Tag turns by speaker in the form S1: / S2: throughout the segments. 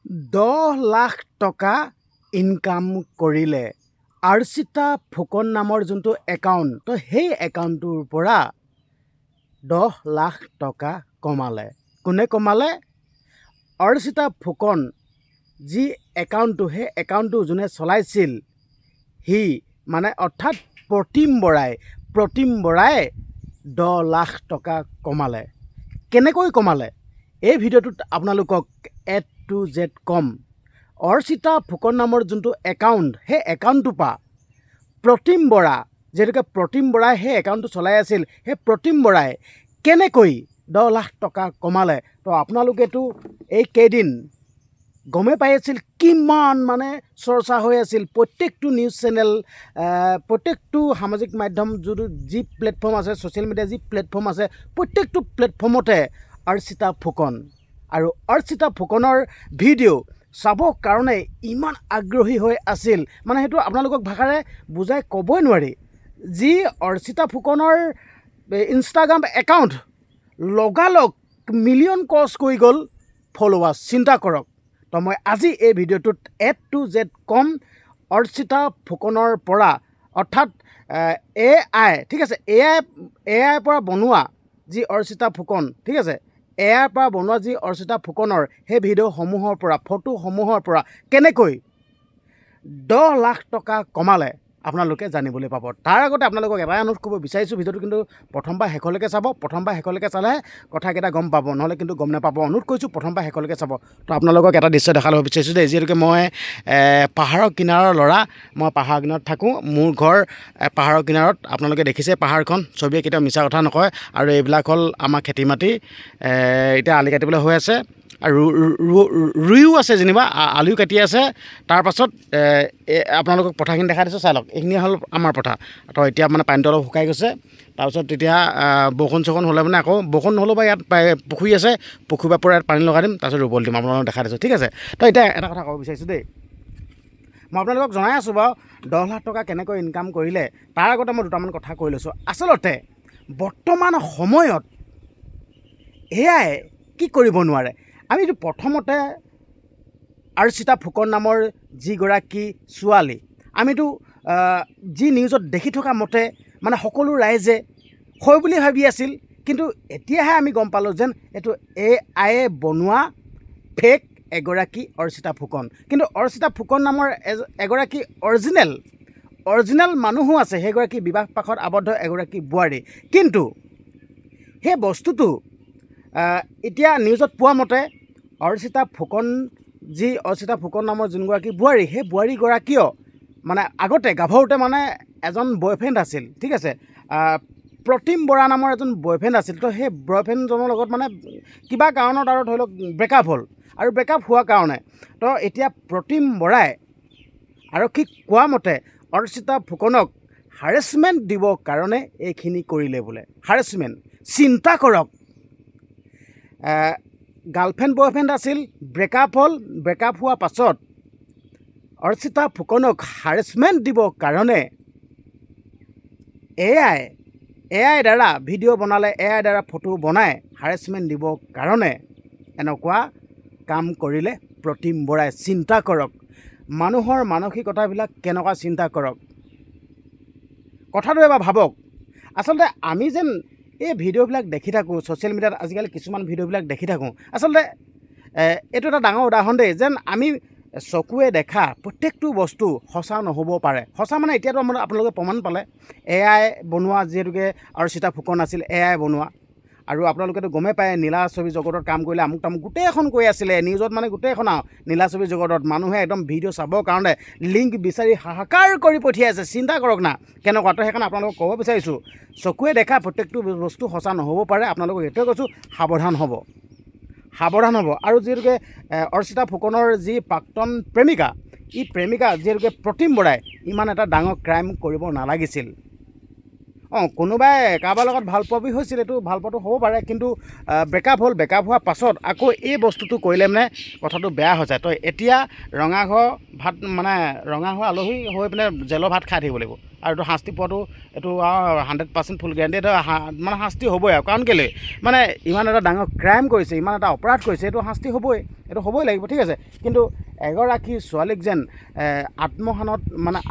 S1: 10 লাখ টকা ইনকাম কৰিলে আৰ্চিতা ফুকন নামৰ যোনটো একাউণ্ট, তো সেই একাউণ্টটোৰ পৰা 10 লাখ টকা কমালে। কোনে কমালে? অৰ্চিতা ফুকন যি একাউণ্টটো, সেই একাউণ্টটো যোনে চলাইছিল সি মানে অৰ্থাৎ প্ৰতিম বৰাই 10 লাখ টকা কমালে। কেনেকৈ কমালে এই ভিডিঅ'টোত আপোনালোকক A to Z কম। অৰ্চিতা ফুকন নামৰ যোনটো একাউণ্ট, সেই একাউণ্টটোৰ পৰা প্ৰতিম বৰা, যিহেতুকে প্ৰতিম বৰাই সেই একাউণ্টটো চলাই আছিল, সেই প্ৰতিম বৰাই কেনেকৈ 10 লাখ টকা কমালে, তো আপোনালোকেতো এই কেইদিন গমেই পাই আছিল কিমান মানে চৰ্চা হৈ আছিল। প্ৰত্যেকটো নিউজ চেনেল, প্ৰত্যেকটো সামাজিক মাধ্যম, যি প্লেটফৰ্ম আছে, ছ'চিয়েল মিডিয়া যি প্লেটফৰ্ম আছে, প্ৰত্যেকটো প্লেটফৰ্মতে অৰ্চিতা ফুকন আৰু অৰ্চিতা ফুকনৰ ভিডিঅ' চাবৰ কাৰণে ইমান আগ্ৰহী হৈ আছিল, মানে সেইটো আপোনালোকক ভাষাৰে বুজাই ক'বই নোৱাৰি। যি অৰ্চিতা ফুকনৰ ইনষ্টাগ্ৰাম একাউণ্ট লগালগ মিলিয়ন ক্ৰছ কৰি গ'ল ফলোৱাৰ্ছ, চিন্তা কৰক। তো মই আজি এই ভিডিঅ'টোত A to Z কম অৰ্চিতা ফুকনৰ পৰা, অৰ্থাৎ AI, ঠিক আছে, AI পৰা বনোৱা যি অৰ্চিতা ফুকন, ঠিক আছে, AI পৰা বনোৱা যি অৰ্চিতা ফুকনৰ সেই ভিডিঅ'সমূহৰ পৰা, ফটোসমূহৰ পৰা কেনেকৈ 10 লাখ টকা কমালে আপোনালোকে জানিবলৈ পাব। তাৰ আগতে আপোনালোকক এটাই অনুৰোধ কৰিব বিচাৰিছোঁ, ভিডিঅ'টো কিন্তু প্ৰথমবাৰ শেষলৈকে চাব। প্ৰথমবাৰ শেষলৈকে চালেহে কথাকেইটা গম পাব, নহ'লে কিন্তু গম নাপাব। অনুৰোধ কৰিছোঁ প্ৰথমবাৰ শেষলৈকে চাব। তো আপোনালোকক এটা দৃশ্য দেখাই ল'ব বিচাৰিছোঁ দেই। যিহেতুকে মই পাহাৰৰ কিনাৰৰ ল'ৰা, মই পাহাৰৰ কিনাৰত থাকোঁ, মোৰ ঘৰ পাহাৰৰ কিনাৰত। আপোনালোকে দেখিছে পাহাৰখন, ছবিয়ে কেতিয়াও মিছা কথা নকয়। আৰু এইবিলাক হ'ল আমাৰ খেতি মাটি, এতিয়া আলি কাটিবলৈ হৈ আছে আৰু ৰুইও আছে, যেনিবা আলিও কাটি আছে। তাৰপাছত আপোনালোকক পথাৰখিনি দেখাই দিছোঁ, চাই লওক। এইখিনি হ'ল আমাৰ পথাৰ। তো এতিয়া মানে পানীটো অলপ শুকাই গৈছে। তাৰপিছত তেতিয়া বৰষুণ চৰষুণ হ'লে মানে আকৌ বৰষুণ নহ'লেও বা ইয়াত পুখুৰী আছে, পুখুৰীৰ পৰা ইয়াত পানী লগাই দিম, তাৰপিছত ৰুবলৈ দিম। আপোনালোকক দেখাই দিছোঁ, ঠিক আছে। তো এতিয়া এটা কথা ক'ব বিচাৰিছোঁ দেই, মই আপোনালোকক জনাই আছোঁ বাৰু 10 লাখ টকা কেনেকৈ ইনকাম কৰিলে। তাৰ আগতে মই দুটামান কথা কৈ লৈছোঁ। আচলতে বৰ্তমান সময়ত এয়াই কি কৰিব নোৱাৰে। আমিতো প্ৰথমতে অৰ্চিতা ফুকন নামৰ যিগৰাকী ছোৱালী, আমিতো যি নিউজত দেখি থকা মতে মানে সকলো ৰাইজে হয় বুলি ভাবি আছিল, কিন্তু এতিয়াহে আমি গম পালোঁ যেন এইটো AI বনোৱা ফেক এগৰাকী অৰ্চিতা ফুকন। কিন্তু অৰ্চিতা ফুকন নামৰ এগৰাকী অৰিজিনেল মানুহো আছে, সেইগৰাকী বিবাহ পাশত আবদ্ধ এগৰাকী বোৱাৰী। কিন্তু সেই বস্তুটো এতিয়া নিউজত পোৱা মতে অৰ্চিতা ফুকন নামৰ যোনগৰাকী বোৱাৰী, সেই বোৱাৰীগৰাকীও মানে আগতে গাভৰুতে মানে এজন বয়ফ্ৰেণ্ড আছিল, ঠিক আছে, প্ৰতিম বৰা নামৰ এজন বয়ফ্ৰেণ্ড আছিল। তো সেই বয়ফ্ৰেণ্ডজনৰ লগত মানে কিবা কাৰণত আৰু ধৰি লওক ব্ৰেকআপ হ'ল, আৰু ব্ৰেকআপ হোৱাৰ কাৰণে তো এতিয়া প্ৰতিম বৰাই আৰক্ষীক কোৱা মতে অৰ্চিতা ফুকনক হাৰেছমেণ্ট দিবৰ কাৰণে এইখিনি কৰিলে বোলে। হাৰেছমেণ্ট, চিন্তা কৰক। গাৰ্লফ্ৰেণ্ড বয়ফ্ৰেণ্ড আছিল, ব্ৰেকআপ হ'ল, ব্ৰেকআপ হোৱাৰ পাছত অৰ্চিতা ফুকনক হাৰেছমেণ্ট দিবৰ কাৰণে AI দ্বাৰা ভিডিঅ' বনালে, AI দ্বাৰা ফটো বনাই হাৰেছমেণ্ট দিবৰ কাৰণে এনেকুৱা কাম কৰিলে প্ৰতিম বৰাই। চিন্তা কৰক, মানুহৰ মানসিকতাবিলাক কেনেকুৱা, চিন্তা কৰক। কথাটো এবাৰ ভাবক। আচলতে আমি যেন এই ভিডিঅ'বিলাক দেখি থাকোঁ, ছ'চিয়েল মিডিয়াত আজিকালি কিছুমান ভিডিঅ'বিলাক দেখি থাকোঁ, আচলতে এইটো এটা ডাঙৰ উদাহৰণ দেই, যেন আমি চকুৱে দেখা প্ৰত্যেকটো বস্তু সঁচা নহ'ব পাৰে। সঁচা মানে এতিয়াতো আপোনালোকে প্ৰমাণ পালে, AI বনোৱা, যিহেতুকে অৰ্চিতা ফুকন আছিল AI বনোৱা। আৰু আপোনালোকেতো গমেই পায়, নীলা ছবি জগতত কাম কৰিলে আমুক তামুক গোটেইখন কৈ আছিলে নিউজত, মানে গোটেইখন আৰু নীলা ছবি জগতত মানুহে একদম ভিডিঅ' চাবৰ কাৰণে লিংক বিচাৰি হাহাকাৰ কৰি পঠিয়াইছে। চিন্তা কৰক না কেনেকুৱা। তো সেইকাৰণে আপোনালোকক ক'ব বিচাৰিছোঁ, চকুৱে দেখা প্ৰত্যেকটো বস্তু সঁচা নহ'ব পাৰে। আপোনালোকক এইটোৱে কৈছোঁ, সাৱধান হ'ব। আৰু যিহেতুকে অৰ্চিতা ফুকনৰ যি প্ৰাক্তন প্ৰেমিকা, যিহেতুকে প্ৰতিম বৰাই ইমান এটা ডাঙৰ ক্ৰাইম কৰিব নালাগিছিল। কোনোবাই কাৰোবাৰ লগত ভাল পোৱা হৈছিল, এইটো ভাল পোৱাটো হ'ব পাৰে, কিন্তু ব্ৰেকআপ হ'ল, ব্ৰেকআপ হোৱাৰ পাছত আকৌ এই বস্তুটো কৰিলে মানে কথাটো বেয়া হৈ যায়। তো এতিয়া ৰঙাঘৰ ভাত মানে ৰঙাঘৰ আলহী হৈ পিনে জেলৰ ভাত খাই থাকিব লাগিব, আৰু এইটো শাস্তি পোৱাটো এইটো আৰু 100% ফুল গেৰাণ্টি, এইটো মানে শাস্তি হ'বই আৰু। কাৰণ কেলৈ মানে ইমান এটা ডাঙৰ ক্ৰাইম কৰিছে, ইমান এটা অপৰাধ কৰিছে, এইটো শাস্তি হ'বই, এইটো হ'বই লাগিব, ঠিক আছে। কিন্তু এগৰাকী ছোৱালীক যেন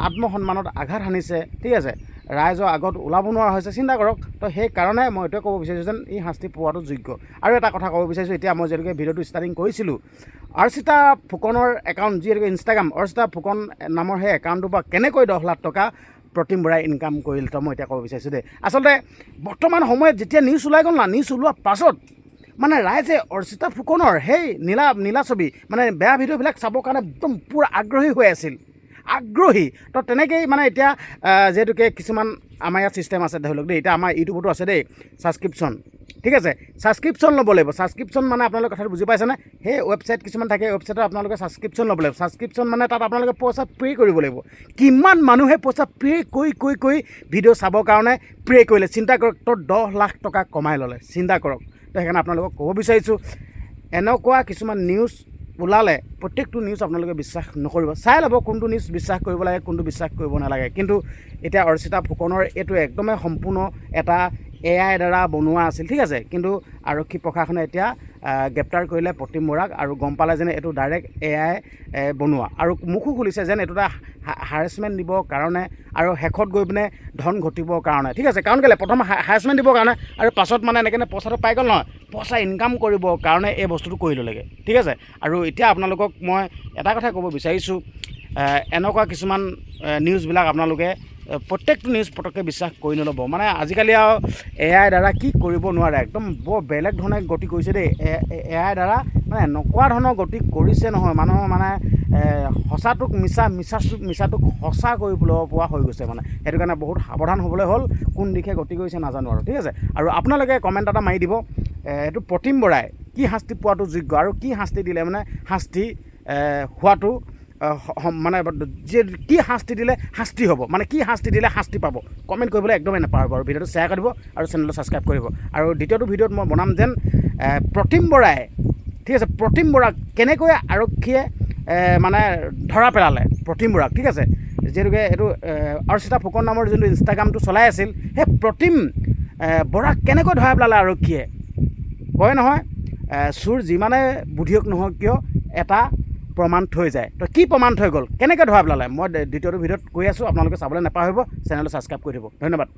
S1: আত্মসন্মানত আঘাত সানিছে, ঠিক আছে, ৰাইজৰ আগত ওলাব নোৱাৰা হৈছে, চিন্তা কৰক। তো সেইকাৰণে মই এইটোৱে ক'ব বিচাৰিছোঁ যেন এই শাস্তি পোৱাটো যোগ্য। আৰু এটা কথা ক'ব বিচাৰিছোঁ, এতিয়া মই যিহেতুকে ভিডিঅ'টো ষ্টাৰ্টিং কৰিছিলোঁ, অৰ্চিতা ফুকনৰ একাউণ্ট, যিহেতুকে ইনষ্টাগ্ৰাম অৰ্চিতা ফুকন নামৰ সেই একাউণ্টটোৰ পৰা কেনেকৈ 10 লাখ টকা প্ৰতিম বৰাই ইনকাম কৰিল, তো মই এতিয়া ক'ব বিচাৰিছোঁ দেই। আচলতে বৰ্তমান সময়ত যেতিয়া নিউজ ওলাই গ'ল না, নিউজ ওলোৱাৰ পাছত মানে ৰাইজে অৰ্চিতা ফুকনৰ সেই নীলা ছবি মানে বেয়া ভিডিঅ'বিলাক চাবৰ কাৰণে একদম পূৰা আগ্ৰহী হৈ আছিল, আগ্ৰহী। তো তেনেকৈয়ে মানে এতিয়া যিহেতুকে কিছুমান আমাৰ ইয়াত ছিষ্টেম আছে, ধৰি লওক দেই, এতিয়া আমাৰ ইউটিউবতো আছে দেই ছাবস্ক্ৰিপশ্যন, ঠিক আছে, ছাবস্ক্ৰিপশ্যন ল'ব লাগিব। ছাবস্ক্ৰিপশ্যন মানে আপোনালোকে কথাটো বুজি পাইছেনে? সেই ৱেবছাইট কিছুমান থাকে, ৱেবছাইটত আপোনালোকে ছাবস্ক্ৰিপশ্যন ল'ব লাগিব। ছাবস্ক্ৰিপশ্যন মানে তাত আপোনালোকে পইচা পে' কৰিব লাগিব। কিমান মানুহে পইচা পে' কৰি ভিডিঅ' চাবৰ কাৰণে পে' কৰিলে, চিন্তা কৰক। তো 10 লাখ টকা কমাই ল'লে, চিন্তা কৰক। তো সেইকাৰণে আপোনালোকক ক'ব বিচাৰিছোঁ, এনেকুৱা কিছুমান নিউজ ওলালে প্ৰত্যেকটো নিউজ আপোনালোকে বিশ্বাস নকৰিব, চাই ল'ব কোনটো নিউজ বিশ্বাস কৰিব লাগে, কোনটো বিশ্বাস কৰিব নালাগে। কিন্তু এতিয়া অৰ্চিতা ফুকনৰ এইটো একদমেই সম্পূৰ্ণ এটা AI দ্বাৰা বনোৱা আছিল, ঠিক আছে। কিন্তু আৰক্ষী প্ৰশাসনে এতিয়া গ্ৰেপ্তাৰ কৰিলে প্ৰতিম বৰাক, আৰু গম পালে যেন এইটো ডাইৰেক্ট AI বনোৱা, আৰু মুখো খুলিছে যেন এইটো এটা হাৰেছমেণ্ট দিবৰ কাৰণে আৰু শেষত গৈ পিনে ধন ঘটিবৰ কাৰণে, ঠিক আছে। কাৰণ কেলৈ প্ৰথম হাৰেছমেণ্ট দিবৰ কাৰণে আৰু পাছত মানে এনেকৈ পইচাটো পাই গ'ল নহয়, পইচা ইনকাম কৰিবৰ কাৰণে এই বস্তুটো কৰি ল'লেগৈ, ঠিক আছে। আৰু এতিয়া আপোনালোকক মই এটা কথা ক'ব বিচাৰিছোঁ, এনেকুৱা কিছুমান নিউজবিলাক আপোনালোকে প্ৰত্যেকটো নিউজ পটককৈ বিশ্বাস কৰি নল'ব। মানে আজিকালি আৰু AI দ্বাৰা কি কৰিব নোৱাৰে, একদম বৰ বেলেগ ধৰণে গতি কৰিছে দেই। AI দ্বাৰা মানে এনেকুৱা ধৰণৰ গতি কৰিছে নহয়, মানুহৰ মানে সঁচাটোক মিছাটোক সঁচা কৰি ল'ব পৰা হৈ গৈছে মানে। সেইটো কাৰণে বহুত সাৱধান হ'বলৈ হ'ল, কোন দিশে গতি কৰিছে নাজানো আৰু, ঠিক আছে। আৰু আপোনালোকে কমেণ্ট এটা মাৰি দিব, এইটো প্ৰতিম বৰাই কি শাস্তি পোৱাটো যোগ্য, আৰু কি শাস্তি দিলে মানে শাস্তি হোৱাটো মানে কি শাস্তি দিলে শাস্তি হ'ব, মানে কি শাস্তি দিলে শাস্তি পাব, কমেণ্ট কৰিবলৈ একদমেই নাপাহৰিব। আৰু ভিডিঅ'টো শ্বেয়াৰ কৰিব আৰু চেনেলটো ছাবস্ক্ৰাইব কৰিব। আৰু দ্বিতীয়টো ভিডিঅ'ত মই বনাম যেন প্ৰতিম বৰাই, ঠিক আছে, প্ৰতিম বৰাক কেনেকৈ আৰক্ষীয়ে মানে ধৰা পেলালে প্ৰতিম বৰাক, ঠিক আছে। যিহেতুকে এইটো অৰ্চিতা ফুকন নামৰ যোনটো ইনষ্টাগ্ৰামটো চলাই আছিল, সেই প্ৰতিম বৰাক কেনেকৈ ধৰা পেলালে আৰক্ষীয়ে। কয় নহয়, চোৰ যিমানে বুদ্ধিয়ক নহওক কিয় এটা প্ৰমাণ থৈ যায়। তো কি প্ৰমাণ থৈ গ'ল, কেনেকৈ ধৰা পেলালে, মই দ্বিতীয়টো ভিডিঅ'ত কৈ আছোঁ, আপোনালোকে চাবলৈ নাপাহৰিব, চেনেলটো ছাবস্ক্ৰাইব কৰি দিব। ধন্যবাদ।